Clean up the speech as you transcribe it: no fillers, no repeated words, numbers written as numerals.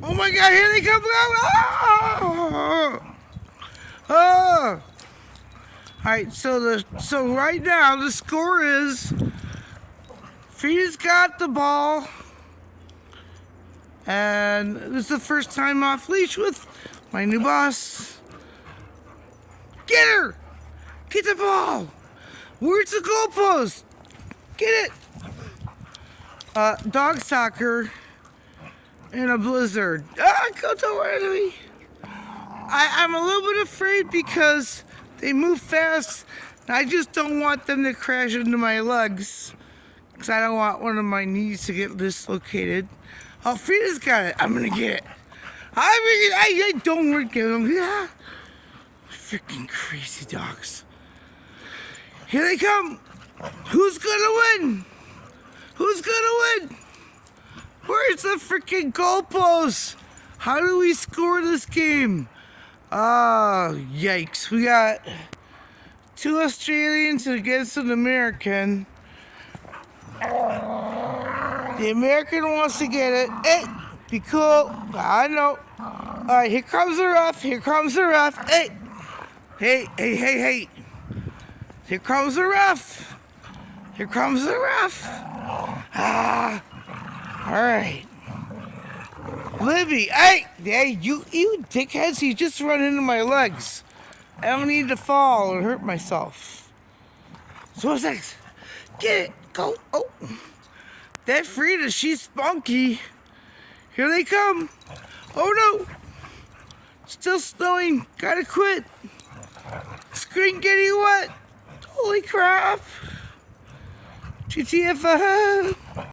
Oh my God, here they come! Oh! Oh! Alright, so right now the score is Frida's got the ball. And this is the first time off leash with my new boss. Get her! Get the ball! Where's the goalpost? Get it! Dog soccer in a blizzard. Go to me. I'm a little bit afraid because they move fast. And I just don't want them to crash into my legs. Because I don't want one of my knees to get dislocated. Oh, Frida's got it. I'm gonna get it. I don't work at them. Yeah. Freaking crazy dogs. Here they come. Who's gonna win? Who's gonna win? Where's the freaking goalpost? How do we score this game? Oh, yikes. We got 2 Australians against an American. The American wants to get it. Hey, be cool. I know. All right, here comes the ref. Here comes the ref. Hey. Hey. Here comes the ref. Here comes the ref. All right. Libby, hey, you dickheads, you just run into my legs. I don't need to fall or hurt myself. So what's next? Get it, go, oh. That Frida, she's spunky. Here they come. Oh no. Still snowing, gotta quit. Screen getting wet. Holy crap. GTFO.